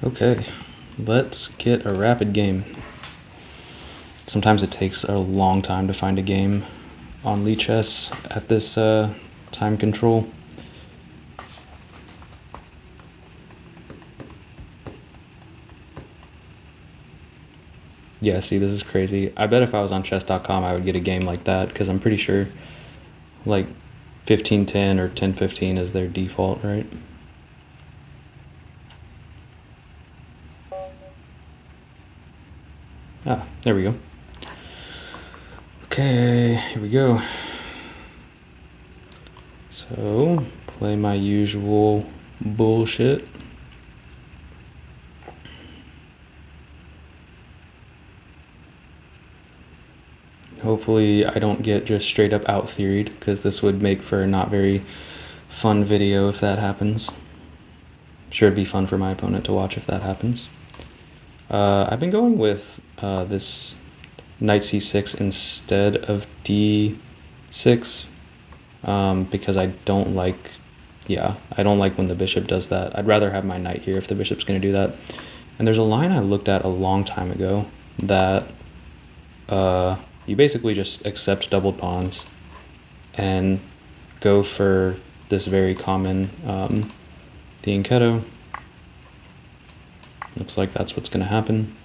Okay, let's get a rapid game. Sometimes it takes a long time to find a game on Lichess at this time control. Yeah, see, this is crazy. I bet if I was on chess.com, I would get a game like that, because I'm pretty sure like 15-10 or 10-15 is their default, right? Ah, there we go. Okay, here we go. So, play my usual bullshit. Hopefully I don't get just straight up out-theoried, because this would make for a not very fun video if that happens. Sure, it'd be fun for my opponent to watch if that happens. I've been going with this knight c6 instead of d6 because I don't like when the bishop does that. I'd rather have my knight here if the bishop's going to do that. And there's a line I looked at a long time ago that you basically just accept doubled pawns and go for this very common fianchetto. Looks like that's what's going to happen.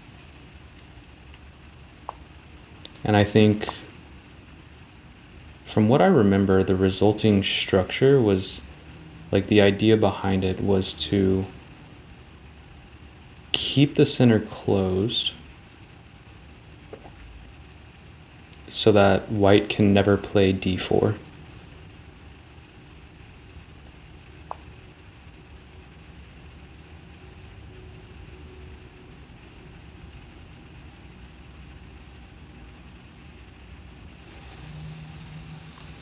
And I think, from what I remember, the resulting structure was, like, the idea behind it was to keep the center closed so that white can never play d4.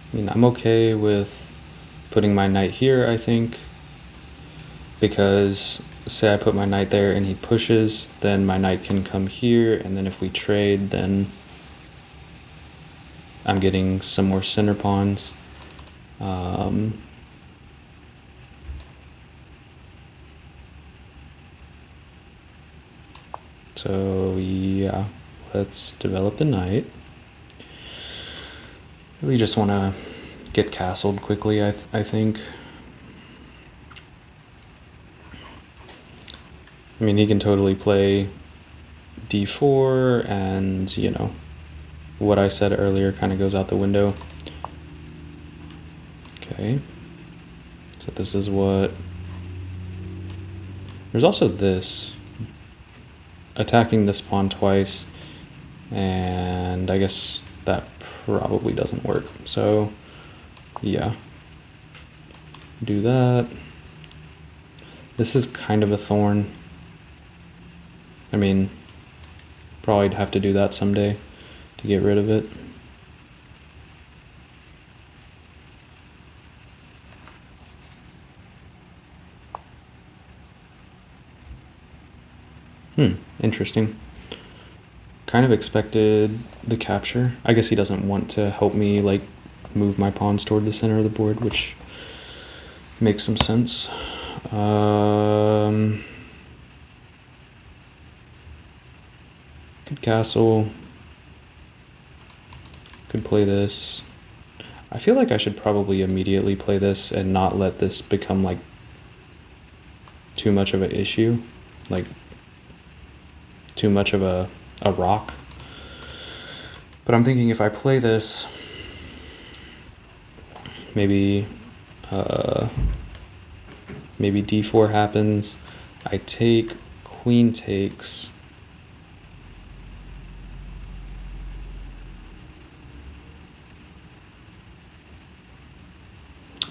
I mean, I'm okay with putting my knight here, I think, because say I put my knight there and he pushes, then my knight can come here, and then if we trade, then I'm getting some more center pawns. So yeah, let's develop the knight. Really just want to get castled quickly, I think. I mean, he can totally play d4, and, you know, what I said earlier kind of goes out the window. Okay. So this is what... There's also this. Attacking this pawn twice, and I guess that probably doesn't work. So, yeah. Do that. This is kind of a thorn. I mean, probably have to do that someday to get rid of it. Interesting. Kind of expected the capture. I guess he doesn't want to help me, like, move my pawns toward the center of the board, which makes some sense. Could castle. Could play this. I feel like I should probably immediately play this and not let this become, like, too much of an issue. Like, too much of a rock. But I'm thinking if I play this, maybe d4 happens. I take, queen takes.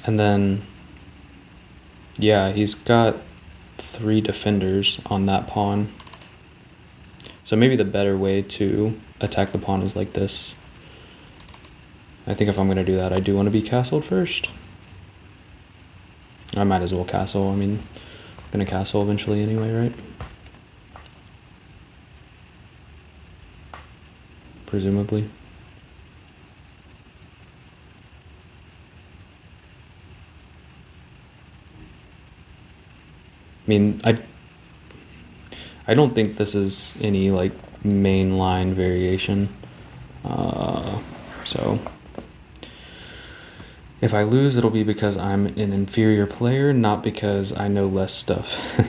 And then, yeah, he's got 3 defenders on that pawn. So maybe the better way to attack the pawn is like this. I think if I'm going to do that, I do want to be castled first. I might as well castle. I mean, I'm going to castle eventually anyway, right? Presumably. I mean, I don't think this is any like mainline variation. So if I lose, it'll be because I'm an inferior player, not because I know less stuff.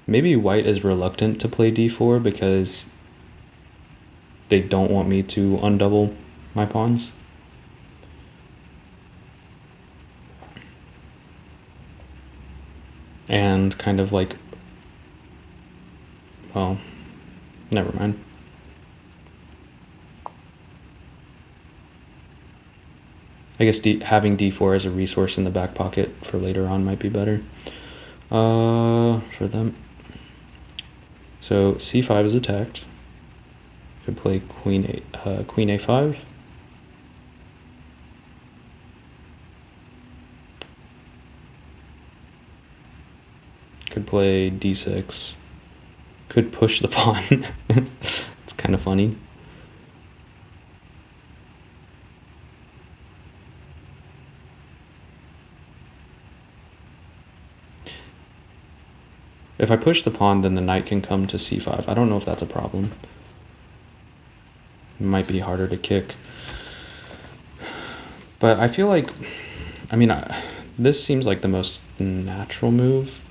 Maybe white is reluctant to play d4 because they don't want me to undouble my pawns. And kind of like, well, never mind. I guess having d4 as a resource in the back pocket for later on might be better for them. So c5 is attacked. Could play queen a5. Could play d6. Could push the pawn. It's kind of funny. If I push the pawn, then the knight can come to c5. I don't know if that's a problem. It might be harder to kick. But I feel like, I mean, this seems like the most natural move.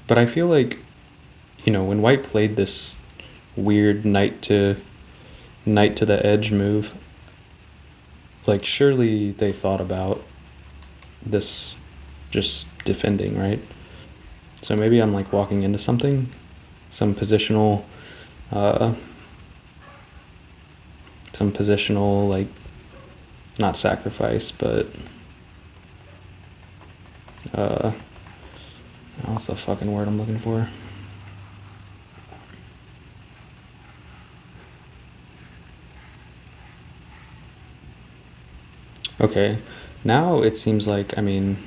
But I feel like, you know, when white played this weird knight to the edge move, like surely they thought about this just defending, right? So maybe I'm like walking into something, some positional like, not sacrifice, but what's the fucking word I'm looking for? Okay, now it seems like, I mean,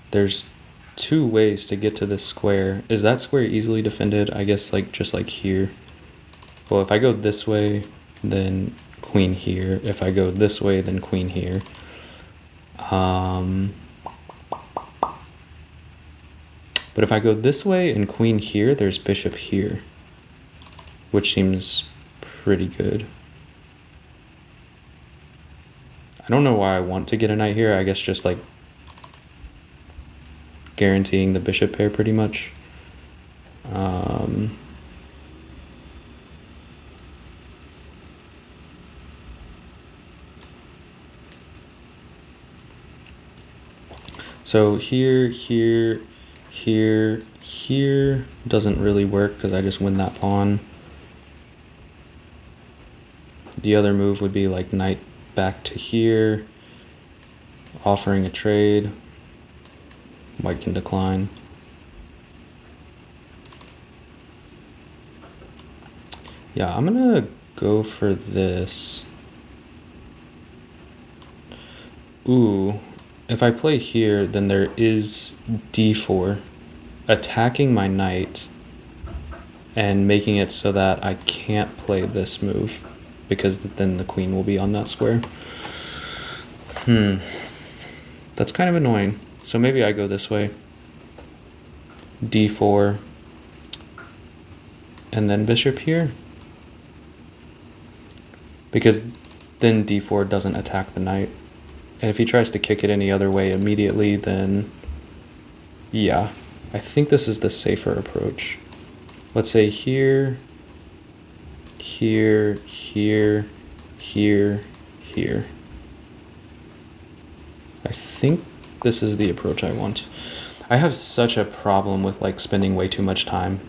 there's two ways to get to this square. Is that square easily defended? I guess like just like here. Well, if I go this way, then queen here. If I go this way, then queen here. But if I go this way and queen here, there's bishop here, which seems pretty good. I don't know why I want to get a knight here. I guess just like guaranteeing the bishop pair pretty much. So here doesn't really work because I just win that pawn. The other move would be like knight back to here, offering a trade. White can decline. Yeah, I'm gonna go for this. Ooh, if I play here, then there is d4 attacking my knight and making it so that I can't play this move because then the queen will be on that square. That's kind of annoying. So maybe I go this way. d4 and then bishop here. Because then d4 doesn't attack the knight. And if he tries to kick it any other way immediately, then yeah, I think this is the safer approach. Let's say here, here, here, here, here. I think this is the approach I want. I have such a problem with like spending way too much time.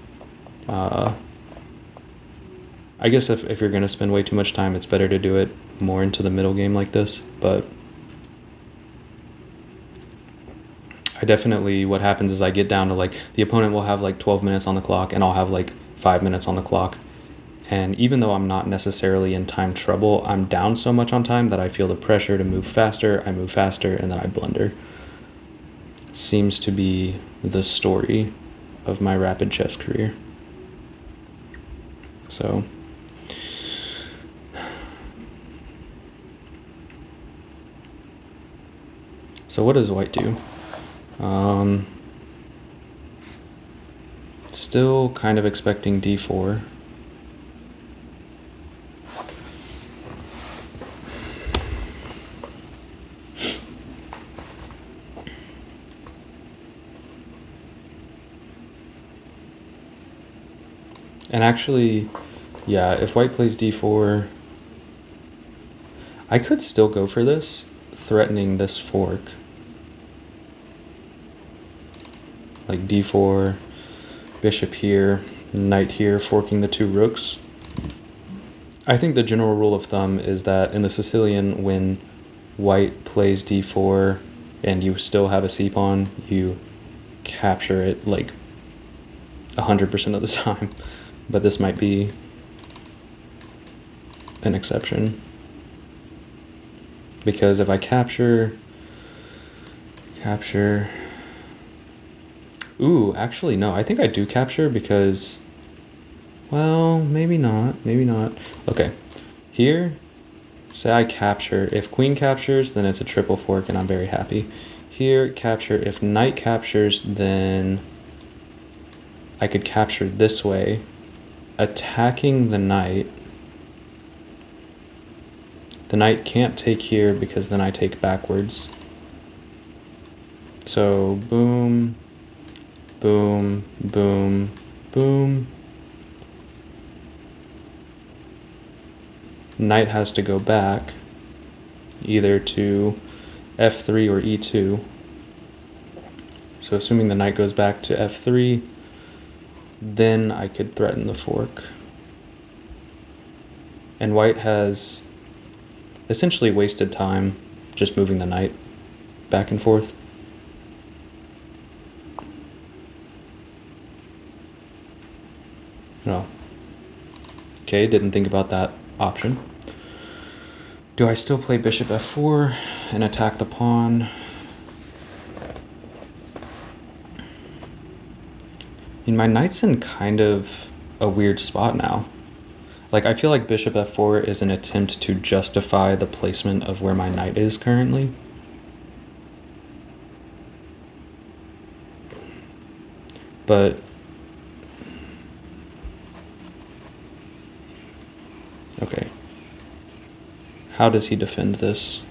I guess if you're gonna spend way too much time, it's better to do it more into the middle game like this, but I definitely, what happens is I get down to like, the opponent will have like 12 minutes on the clock and I'll have like 5 minutes on the clock. And even though I'm not necessarily in time trouble, I'm down so much on time that I feel the pressure to move faster, I move faster, and then I blunder. seems to be the story of my rapid chess career. So what does white do? Still kind of expecting d4. And actually, yeah, if white plays d4, I could still go for this, threatening this fork. Like d4, bishop here, knight here, forking the two rooks. I think the general rule of thumb is that in the Sicilian, when white plays d4 and you still have a c-pawn, you capture it like 100% of the time. But this might be an exception. Because if I capture... Ooh, actually, no. I think I do capture because... Well, maybe not. Okay. Here, say I capture. If queen captures, then it's a triple fork and I'm very happy. Here, capture. If knight captures, then I could capture this way, attacking the knight. The knight can't take here because then I take backwards. So boom, boom, boom, boom. Knight has to go back either to f3 or e2. So assuming the knight goes back to f3, then I could threaten the fork. And white has essentially wasted time just moving the knight back and forth. Oh. Okay, didn't think about that option. Do I still play bishop f4 and attack the pawn? I mean, my knight's in kind of a weird spot now. Like, I feel like bishop f4 is an attempt to justify the placement of where my knight is currently. But... okay. How does he defend this?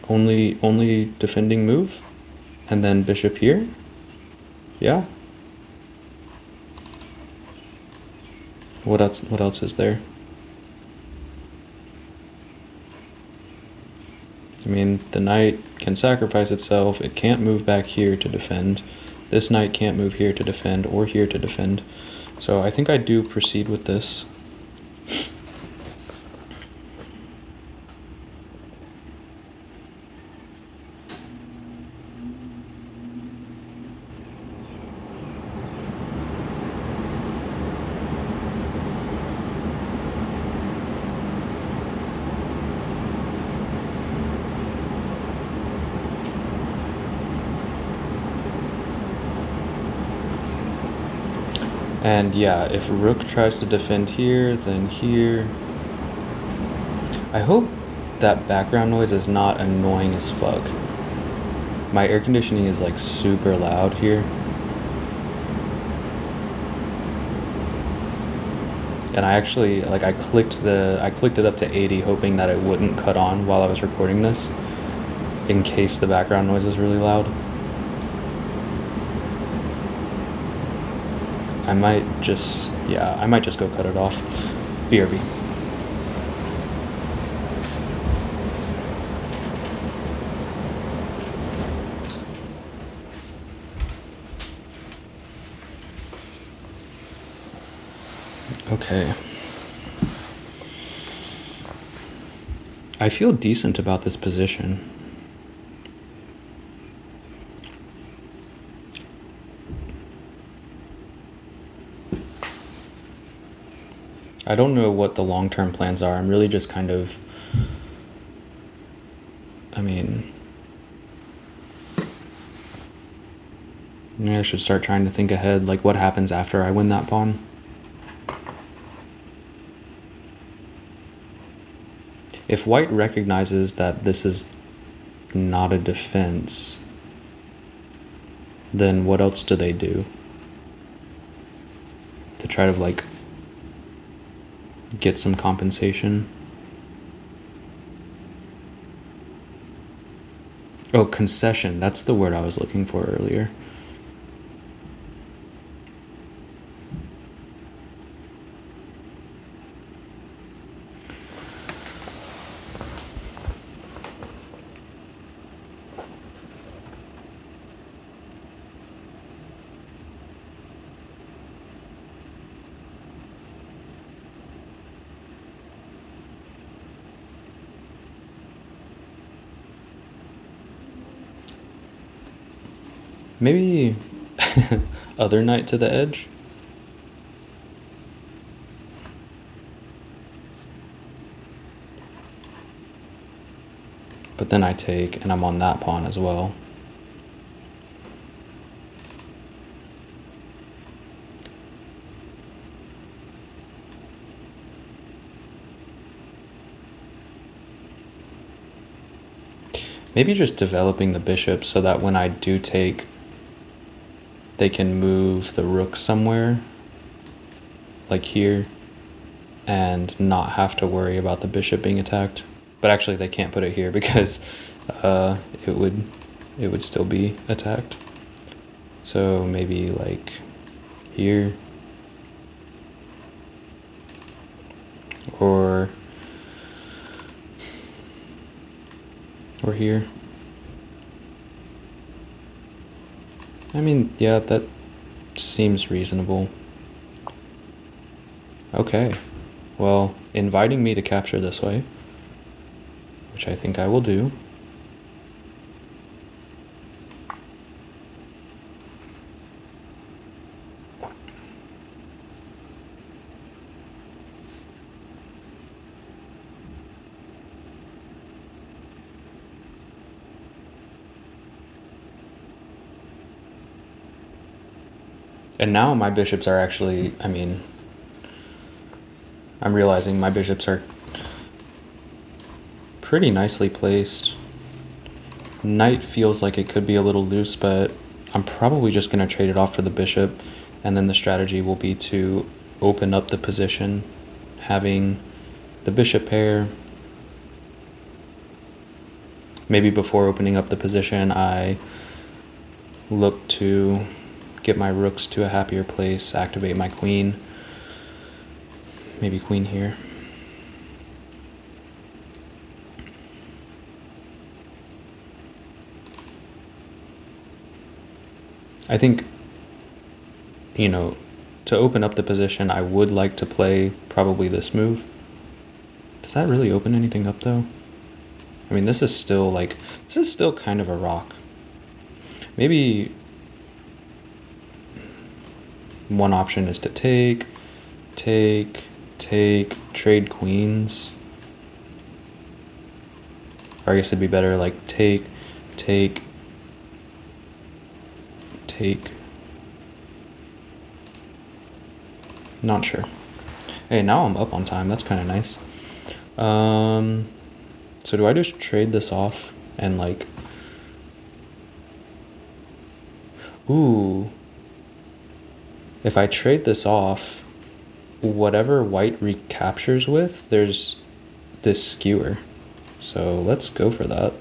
Only defending move? And then bishop here? Yeah? What else is there? I mean, the knight can sacrifice itself. It can't move back here to defend. This knight can't move here to defend or here to defend. So I think I do proceed with this. And yeah, if rook tries to defend here, then here. I hope that background noise is not annoying as fuck. My air conditioning is like super loud here. And I actually, like, I clicked it up to 80 hoping that it wouldn't cut on while I was recording this, in case the background noise is really loud. I might just go cut it off. BRB. Okay. I feel decent about this position. I don't know what the long-term plans are. I'm really just kind of mean, maybe I should start trying to think ahead, like what happens after I win that pawn. If white recognizes that this is not a defense, then what else do they do? To try to, like, get some compensation? Oh, concession. That's the word I was looking for earlier. Maybe other knight to the edge? But then I take, and I'm on that pawn as well. Maybe just developing the bishop so that when I do take, they can move the rook somewhere, like here, and not have to worry about the bishop being attacked. But actually they can't put it here because it would still be attacked. So maybe like here, or here. I mean, yeah, that seems reasonable. Okay, well, inviting me to capture this way, which I think I will do. And now my bishops are actually, I mean, I'm realizing my bishops are pretty nicely placed. Knight feels like it could be a little loose, but I'm probably just going to trade it off for the bishop, and then the strategy will be to open up the position, having the bishop pair. Maybe before opening up the position, I look to get my rooks to a happier place, activate my queen. Maybe queen here. I think, you know, to open up the position, I would like to play probably this move. Does that really open anything up though? I mean, this is still kind of a rock. Maybe one option is to take, trade queens. Or I guess it'd be better like take. Not sure. Hey, now I'm up on time. That's kind of nice. So do I just trade this off and like... Ooh. If I trade this off, whatever white recaptures with, there's this skewer. So let's go for that.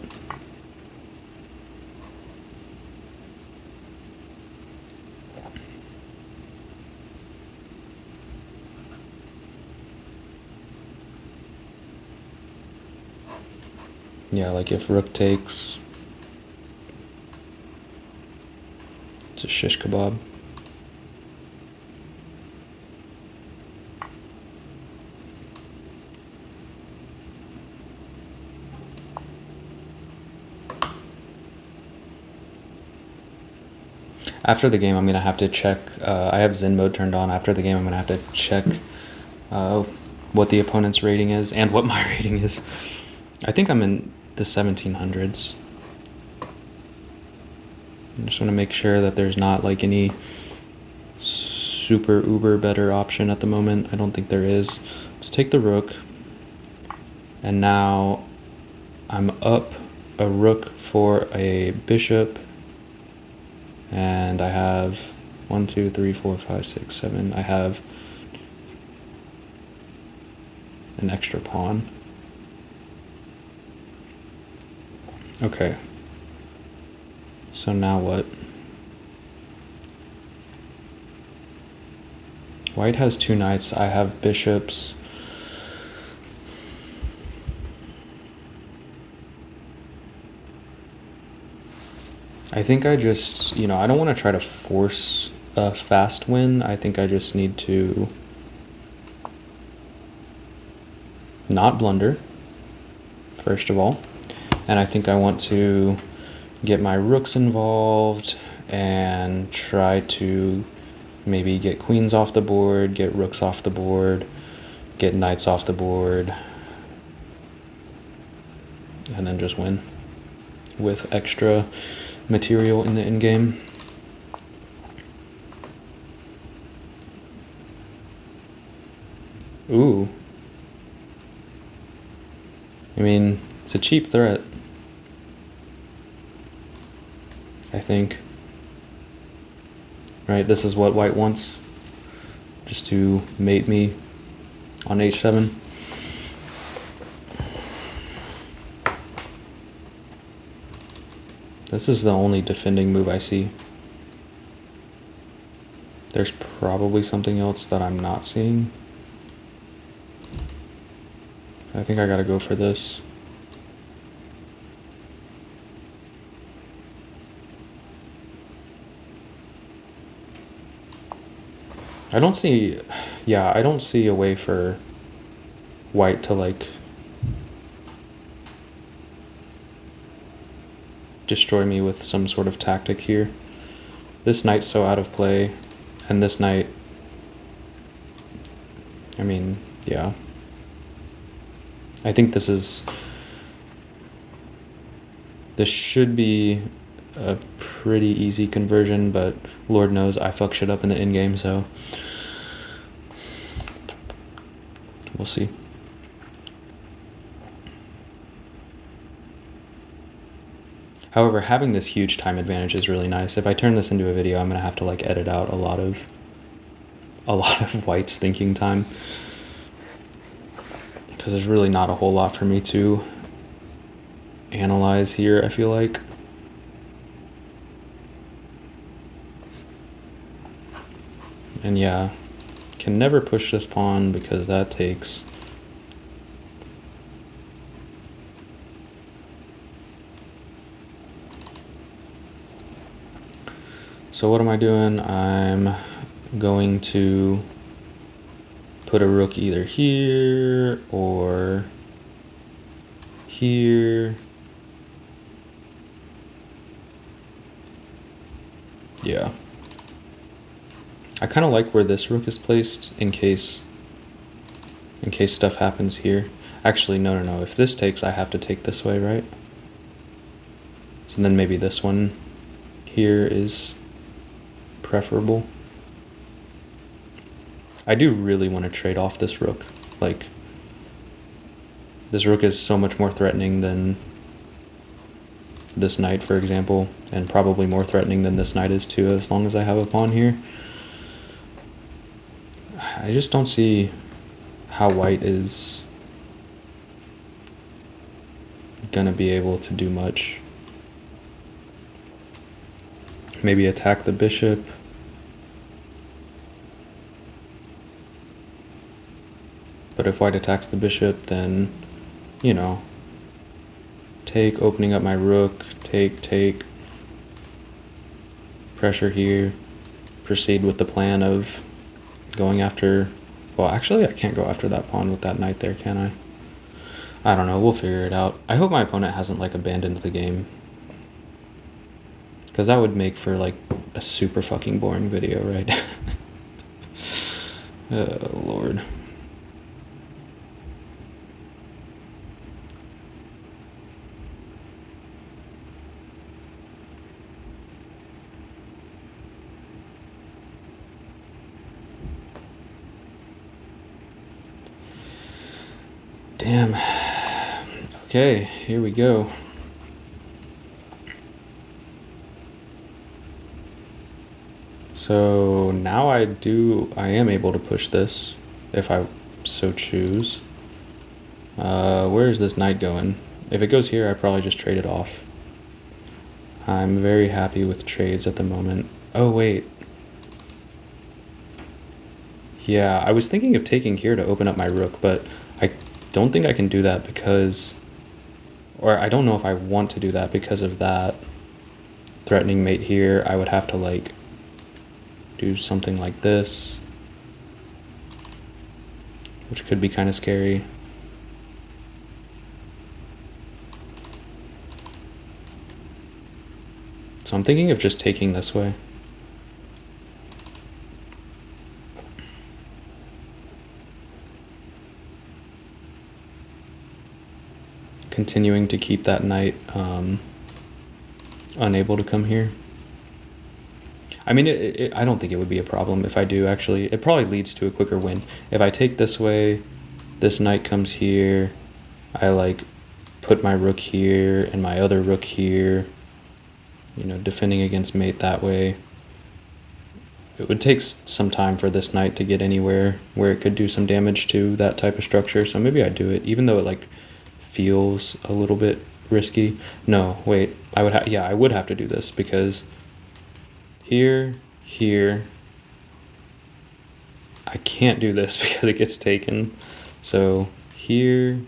Yeah, like if rook takes, it's a shish kebab. After the game, I'm going to have to check, I have Zen mode turned on. After the game, I'm going to have to check what the opponent's rating is and what my rating is. I think I'm in the 1700s. I just want to make sure that there's not like any super uber better option at the moment. I don't think there is. Let's take the rook. And now I'm up a rook for a bishop. And I have 1, 2, 3, 4, 5, 6, 7. I have an extra pawn. Okay. So now what? White has 2 knights. I have bishops. I think I just, I don't want to try to force a fast win. I think I just need to not blunder, first of all. And I think I want to get my rooks involved and try to maybe get queens off the board, get rooks off the board, get knights off the board, and then just win with extra material in the endgame. Ooh. I mean, it's a cheap threat, I think. Right, this is what white wants. Just to mate me on h7. This is the only defending move I see. There's probably something else that I'm not seeing. I think I gotta go for this. I don't see a way for white to like destroy me with some sort of tactic here. This knight's so out of play, and this knight, I mean, yeah. I think this should be a pretty easy conversion, but Lord knows I fuck shit up in the endgame, so we'll see. However, having this huge time advantage is really nice. If I turn this into a video, I'm gonna have to like edit out a lot of white's thinking time, because there's really not a whole lot for me to analyze here, I feel like. And yeah, can never push this pawn because that takes. So what am I doing? I'm going to put a rook either here or here. Yeah. I kind of like where this rook is placed in case stuff happens here. Actually, no. If this takes, I have to take this way, right? So then maybe this one here is preferable. I do really want to trade off this rook. Like, this rook is so much more threatening than this knight, for example, and probably more threatening than this knight is too, as long as I have a pawn here. I just don't see how white is gonna be able to do much. Maybe attack the bishop. But if white attacks the bishop, then, take, opening up my rook, take, pressure here, proceed with the plan of going after, well, actually I can't go after that pawn with that knight there, can I? I don't know, we'll figure it out. I hope my opponent hasn't like abandoned the game, because that would make for like a super fucking boring video, right? Oh, Lord. Damn. Okay, here we go. So now I am able to push this if I so choose. Where is this knight going? If it goes here, I probably just trade it off. I'm very happy with trades at the moment. Oh, wait. Yeah, I was thinking of taking here to open up my rook, but I don't think I can do that because... Or I don't know if I want to do that because of that. Threatening mate here, I would have to, like, do something like this, which could be kind of scary. So I'm thinking of just taking this way. Continuing to keep that knight unable to come here. I mean, I don't think it would be a problem if I do, actually. It probably leads to a quicker win. If I take this way, this knight comes here, I, like, put my rook here and my other rook here, you know, defending against mate that way. It would take some time for this knight to get anywhere where it could do some damage to that type of structure, so maybe I'd do it, even though it, like, feels a little bit risky. No, wait, I would have to do this because here, I can't do this because it gets taken. So here,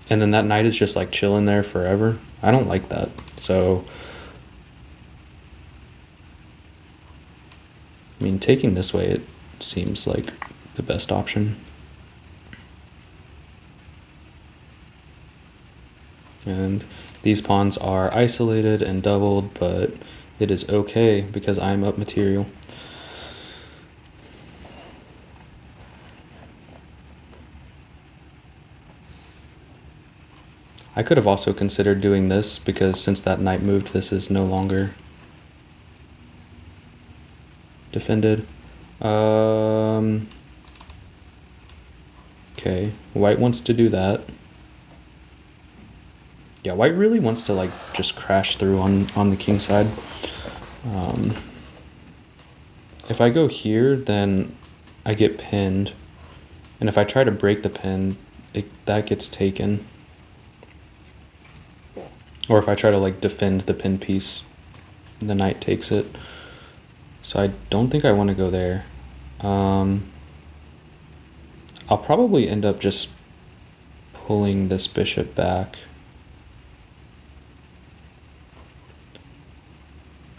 and then that knight is just, like, chilling there forever. I don't like that. So, I mean, taking this way, it seems like the best option. And these pawns are isolated and doubled, but it is okay because I'm up material. I could have also considered doing this because since that knight moved, this is no longer defended. Okay, white wants to do that. Yeah, white really wants to, like, just crash through on the king side. If I go here, then I get pinned. And if I try to break the pin, that gets taken. Or if I try to, like, defend the pin piece, the knight takes it. So I don't think I want to go there. I'll probably end up just pulling this bishop back.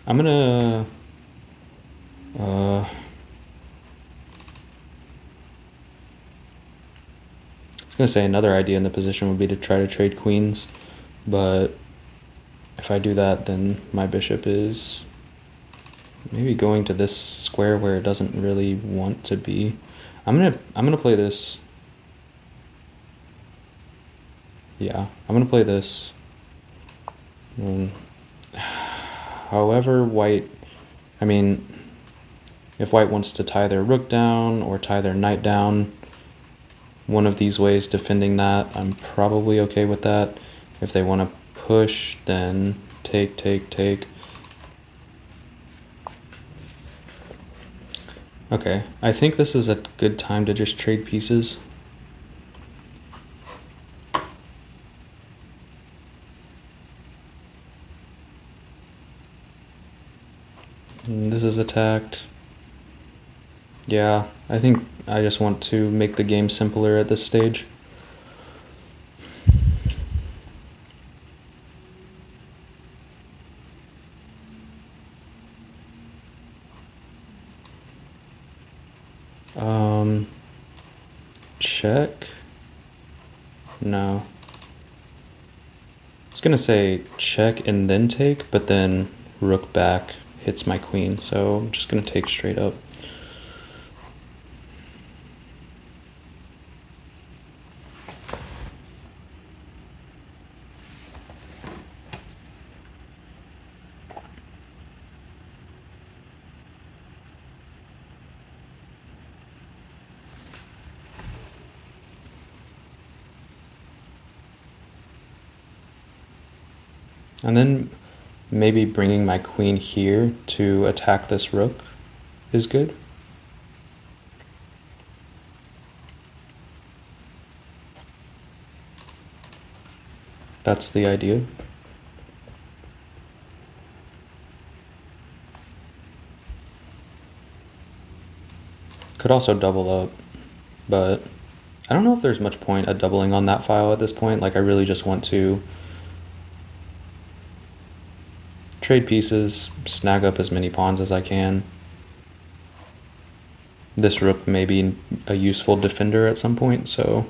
I'm gonna... I was gonna say another idea in the position would be to try to trade queens, but if I do that, then my bishop is maybe going to this square where it doesn't really want to be. I'm gonna play this. Yeah, I'm gonna play this. However, I mean, if white wants to tie their rook down or tie their knight down, one of these ways defending that, I'm probably okay with that. If they want to push, then take. Okay, I think this is a good time to just trade pieces. And this is attacked. Yeah, I think I just want to make the game simpler at this stage. Check? No. I was gonna say check and then take, but then rook back hits my queen, so I'm just gonna take straight up. And then maybe bringing my queen here to attack this rook is good. That's the idea. Could also double up, but I don't know if there's much point at doubling on that file at this point. Like, I really just want to trade pieces, snag up as many pawns as I can. This rook may be a useful defender at some point, so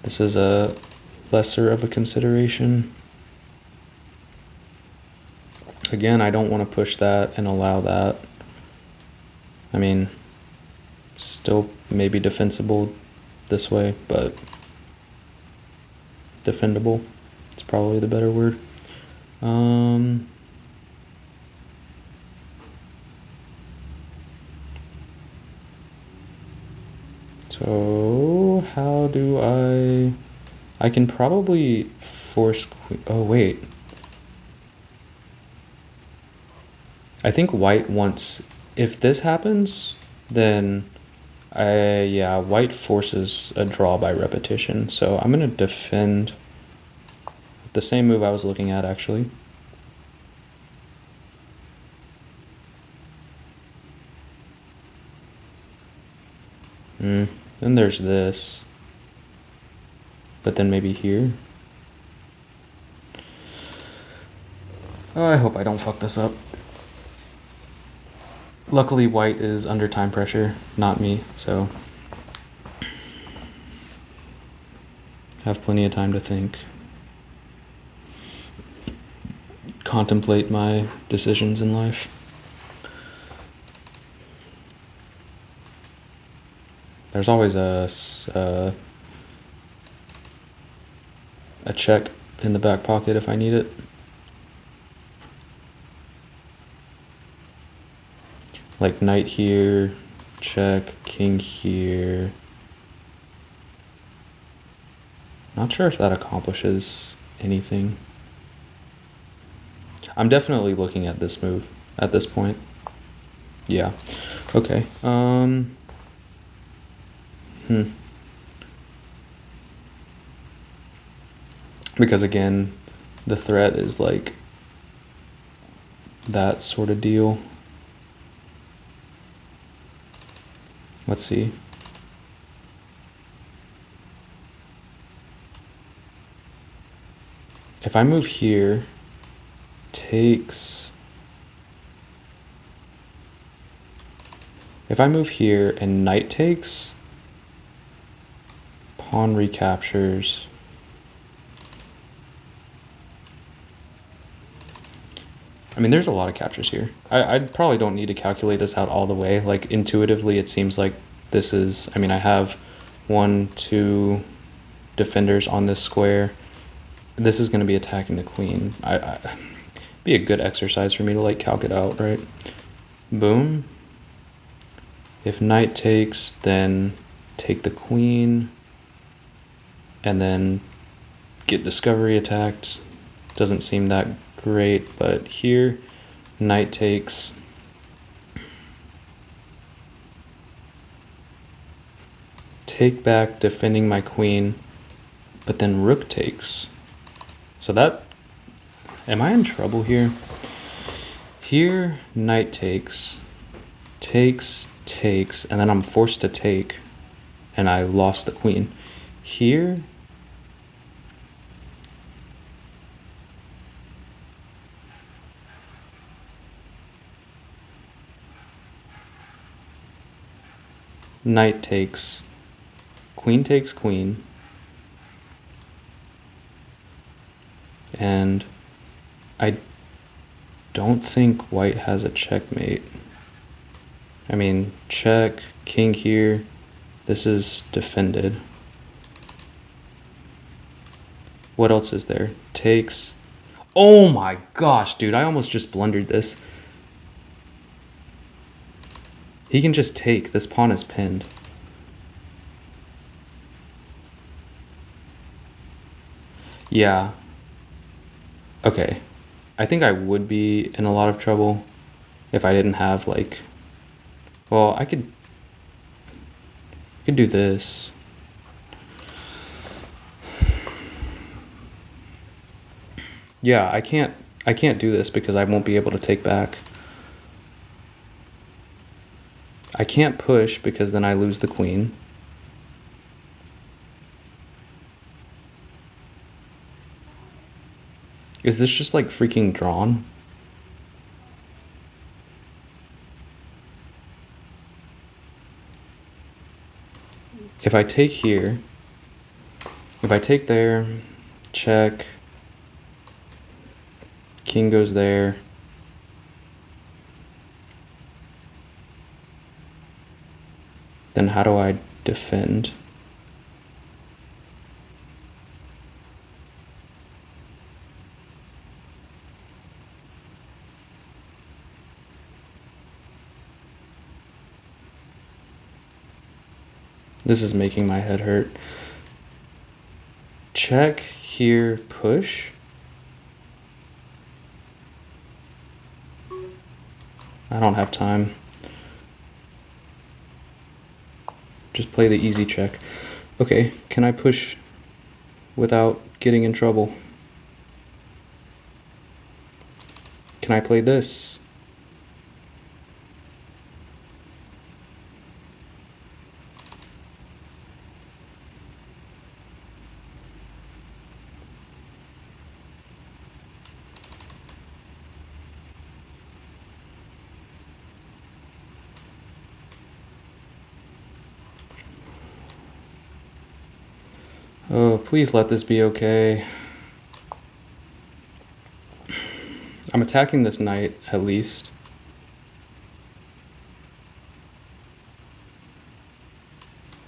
this is a lesser of a consideration. Again, I don't want to push that and allow that. I mean, still maybe defensible this way, but defendable. It's probably the better word. So how do I can probably force queen. Oh, wait. I think white wants, if this happens, then yeah, white forces a draw by repetition. So I'm going to defend the same move I was looking at, actually. Then there's this. But then maybe here. Oh, I hope I don't fuck this up. Luckily, white is under time pressure, not me, so have plenty of time to think. Contemplate my decisions in life. There's always a check in the back pocket if I need it. Like knight here, check, king here. Not sure if that accomplishes anything. I'm definitely looking at this move at this point. Yeah. Okay. Because again, the threat is like that sort of deal. Let's see. If I move here, takes. If I move here and knight takes, pawn recaptures. I mean, there's a lot of captures here. I probably don't need to calculate this out all the way. Like, intuitively, it seems like this is... I mean, I have 1, 2 defenders on this square. This is going to be attacking the queen. Be a good exercise for me to, like, calc it out, right? Boom. If knight takes, then take the queen. And then get discovery attacked. Doesn't seem that great, but here, knight takes. Take back, defending my queen, but then rook takes. So that, am I in trouble here? Here, knight takes, takes, and then I'm forced to take, and I lost the queen. Here, knight takes queen, and I don't think white has a checkmate. I mean, check, king here, this is defended. What else is there? Takes. Oh my gosh, dude, I almost just blundered this. He can just take. This pawn is pinned. Yeah. Okay. I think I would be in a lot of trouble if I didn't have like, well, I could do this. Yeah, I can't do this because I won't be able to take back. I can't push because then I lose the queen. Is this just like freaking drawn? If I take here, if I take there, check, king goes there. Then how do I defend? This is making my head hurt. Check here, push. I don't have time. Just play the easy check. Okay, can I push without getting in trouble? Can I play this? Oh, please let this be okay. I'm attacking this knight, at least.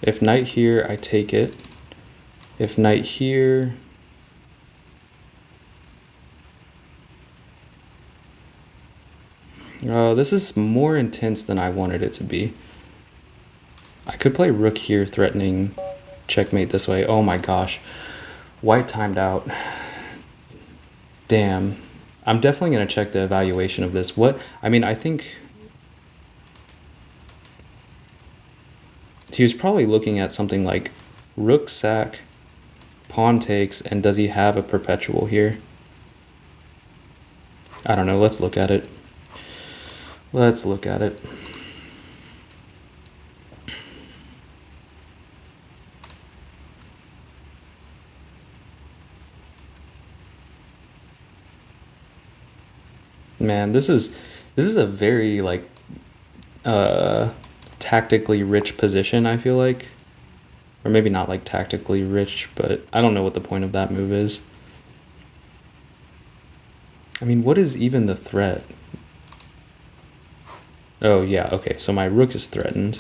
If knight here, I take it. If knight here... this is more intense than I wanted it to be. I could play rook here, threatening checkmate this way. Oh my gosh. White timed out. Damn. I'm definitely going to check the evaluation of this. What? I mean, I think he was probably looking at something like rook sack, pawn takes, and does he have a perpetual here? I don't know. Let's look at it. Let's look at it. Man, this is a very like tactically rich position, I feel like. Or maybe not like tactically rich, but I don't know what the point of that move is. I mean, what is even the threat? Oh yeah, okay, so my rook is threatened.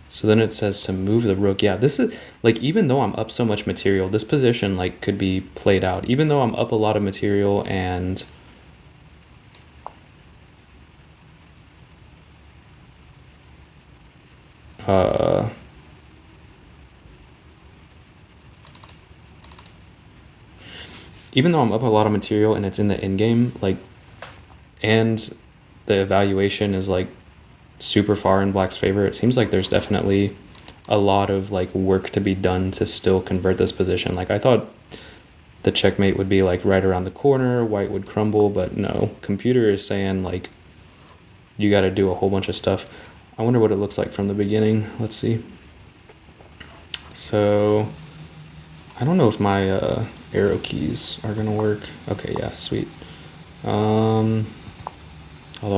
So then it says to move the rook. Yeah, this is like, even though I'm up so much material, this position like could be played out. Even though I'm up a lot of material and even though I'm up a lot of material and it's in the end game, like, and the evaluation is like super far in black's favor, it seems like there's definitely a lot of like work to be done to still convert this position. Like, I thought the checkmate would be like right around the corner, white would crumble, but no, computer is saying like you got to do a whole bunch of stuff. I wonder what it looks like from the beginning. Let's see. So I don't know if my arrow keys are gonna work. Okay, yeah, sweet. Although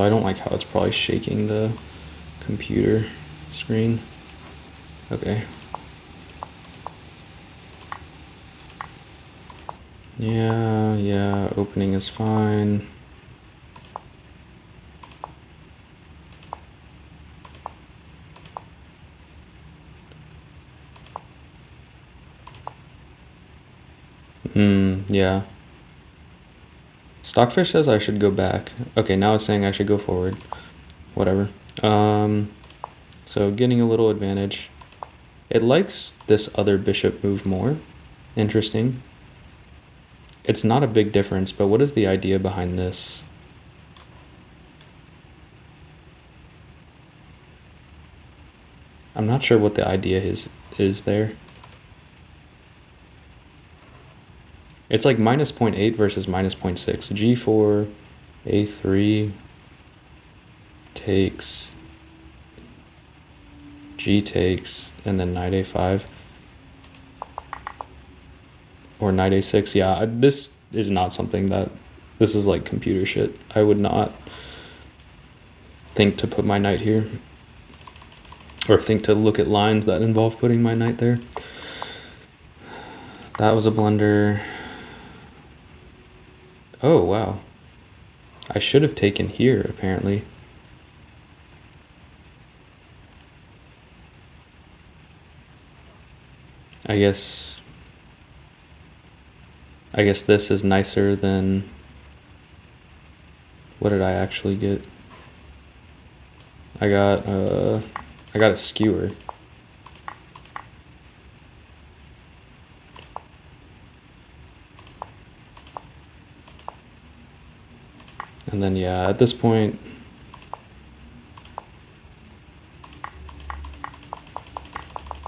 I don't like how it's probably shaking the computer screen. Okay. Yeah, opening is fine. Yeah. Stockfish says I should go back. Okay, now it's saying I should go forward. Whatever. So getting a little advantage. It likes this other bishop move more. Interesting. It's not a big difference, but what is the idea behind this? I'm not sure what the idea is there. It's like minus 0.8 versus minus 0.6. G4, A3 takes, G takes, and then knight A5. Or knight A6. Yeah, this is not something that... This is like computer shit. I would not think to put my knight here. Or think to look at lines that involve putting my knight there. That was a blunder. Oh, wow. I should have taken here, apparently. I guess this is nicer than... What did I actually get? I got a skewer. And then, yeah, at this point,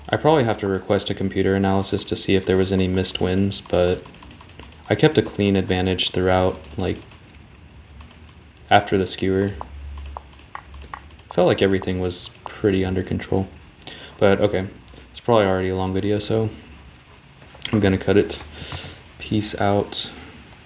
I probably have to request a computer analysis to see if there was any missed wins, but I kept a clean advantage throughout, like, after the skewer. Felt like everything was pretty under control. But, okay, it's probably already a long video, so I'm gonna cut it. Peace out.